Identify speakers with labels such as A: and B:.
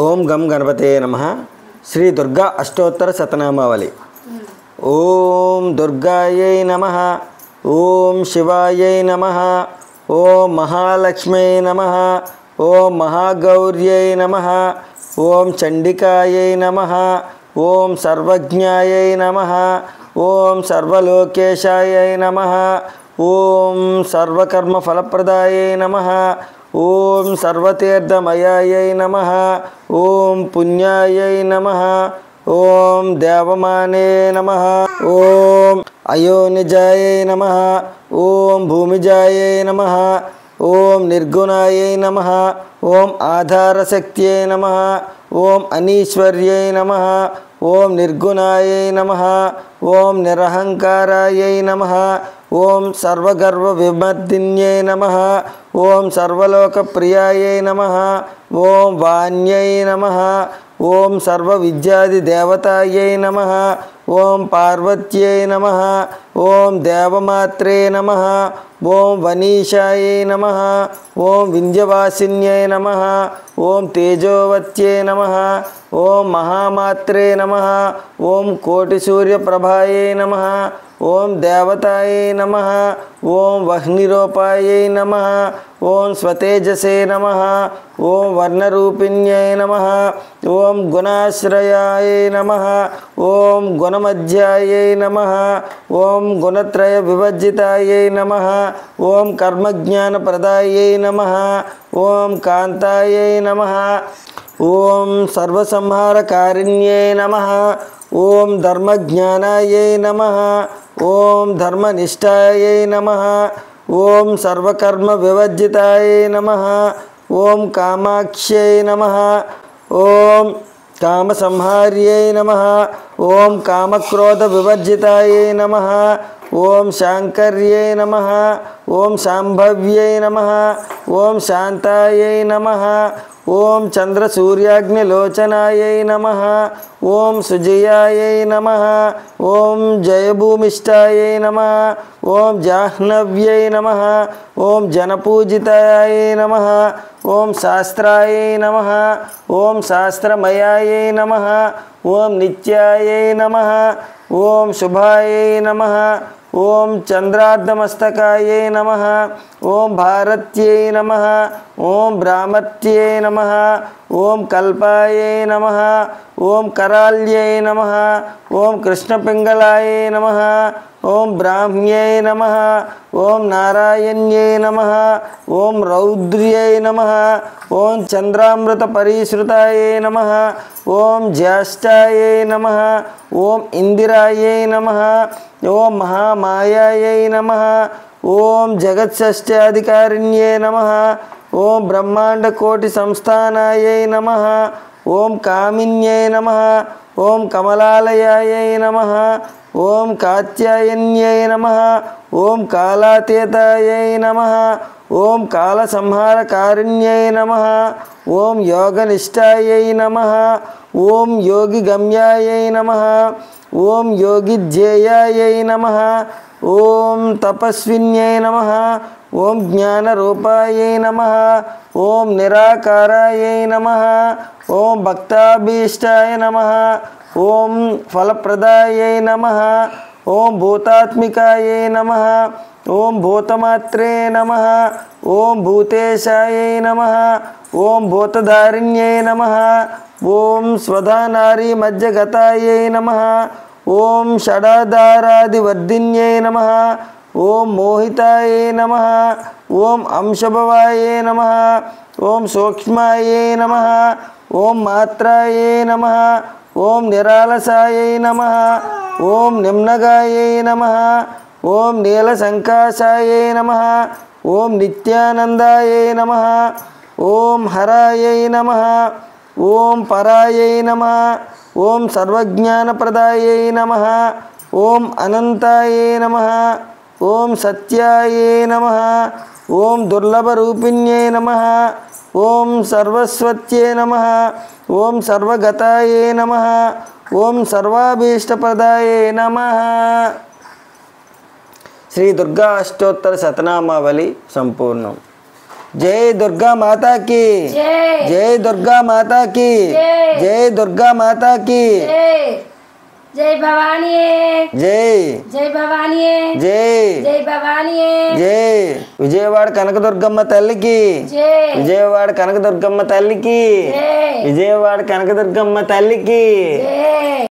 A: ओम गम गणपते नमः। श्री दुर्गा अष्टोत्तर शतनामावली। ओम दुर्गायै नमः। ओम शिवायै नमः। ओम महालक्ष्म्यै नमः। ओम महागौर्यै नमः। ओम चंडिकायै नमः। ओम सर्वज्ञायै नमः। ओम सर्वलोकेशायै नमः। ओम सर्वकर्मफलप्रदायै नमः। ओम सर्वतीर्थमयायै नमः। ओम पुण्यायै नमः। ओम देवमाने नमः। ओम अयोनिजायै नमः। ओम भूमिजायै नमः। ओम निर्गुणायै नमः। ओम आधारशक्त्यै नमः। ओम अनीश्वर्यै नमः। ओम निर्गुणायै नमः। ओम निरहंकारायै नमः। ओम सर्वगर्वविमर्दिन्यै नमः। ओम सर्वलोकप्रियायै नमः। ओम वाण्यै नमः। ओम सर्वविद्यादिदेवतायै नमः। ओम पार्वत्यै नमः। ओम देवमात्रे नमः। ओम वनीशायै नमः। ओम विंध्यवासिन्यै नमः। ओम तेजोवत्यै नमः। ओम महामात्रे नमः। ओम कोटिसूर्यप्रभायै नमः। ओम देवतायै नमः। ओम वह्निरूपायै नमः। ओम स्वतेजसे नमः। ओम वर्णरूपिण्यै नमः। ओम गुणाश्रयाय नमः। ओम गुणमध्यायै नमः। ओम गुणत्रय विवर्जितायै नमः। ओम कर्मज्ञानप्रदायै नमः। ओम कांतायै नमः। ओम सर्वसंहारकारिण्यै नमः। ओम धर्मज्ञानायै नमः। ओम धर्मनिष्ठायै नमः। ओम सर्वकर्मविवर्जितायै नमः। ओम कामाक्ष्यै नमः। ओम कामसंहार्यै नमः। ओम कामक्रोधविवर्जितायै नमः। ओम शांकर्यै नमः। ओम शांभव्यै नमः। ओम शांतायै नमः। ओम चंद्रसूर्याग्निलोचनायै नमः। ओम सुजयायै नमः। ओम जयभूमिष्ठायै नमः। ओम जाह्नव्यै नमः। ओम जनपूजितायै नमः। ओम शास्त्रायै नमः। ओम शास्त्रमयायै नमः। ओम नित्यायै नमः। ओम शुभायै नमः। ओम चंद्रार्धमस्तकायै नमः। ओम भारत्यै नमः। ओम ब्राह्मत्यै नमः। ओम कल्पायै नमः। ओम कराल्यै नमः। ओम कृष्णपिंगलायै नमः। ओम ब्राह्म्यै नमः। ओम नारायण्यै नमः। ओम रौद्र्यै नमः। ओम चंद्रामृतपरिश्रुतायै नमः। ओम ज्येष्ठायै नमः। ओम इंदिरायै नमः। ओम महामायायै नमः। ओम जगत्षष्ट्याधिकारिण्यै नमः। ओम ब्रह्मांडकोटिसंस्थानायै नमः। ओम कामिन्यै नमः। ओम कमलालयायै नमः। ओम कात्यायन्यै नमः। ओम कालातीतायै नमः। ओम कालसंहारकारिण्यै नमः। ओम योगनिष्ठायै नमः। ओम योगिगम्यायै नमः। ओम योगिध्येयायै नमः। ओम तपस्विन्यै नमः। ओम ज्ञानरूपायै नमः। ओम निराकारायै नमः। ओम भक्ताभीष्टाय नमः। ओम फलप्रदायै नमः। ओम भूतात्मिकायै नमः। ओम भूतमात्रे नमः। ओम भूतेशायै नमः। ओम भूतधारिण्यै नमः। ओम स्वधानारी मज्जगतायै नमः। ओम षडाधारादिवर्धिन्यै नमः। ओम मोहितायै नमः। ओम अंशभवायै नमः। ओम सूक्ष्मायै नमः। ओम मात्रायै नमः। ओम निरालसायै नमः। ओम निम्नगायै नमः। ओम नीलसंकाशायै नमः। ओम नित्यानंदायै नमः। ओम हरायै नमः। ओम परायै नमः। ओम सर्वज्ञानप्रदायै नमः। ओम अनंतायै नमः। ओम सत्यायै नमः। ओम दुर्लभरूपिण्यै नमः। ओम सर्वस्वत्यै नमः। ओम सर्वगतायै नमः। ओम सर्वाभीष्टप्रदायै नमः। श्री दुर्गा अष्टोत्तर शतनामावली संपूर्णम। జై దుర్గా మాతాకి జై దుర్గా మాతాకి జై దుర్గా మాతాకి
B: జై భవానీ
A: జై
B: జై భవానీ
A: జై
B: జై భవానీ
A: జై విజయవాడ కనకదుర్గమ్మ తల్లికి విజయవాడ కనకదుర్గమ్మ తల్లికి విజయవాడ కనకదుర్గమ్మ తల్లికి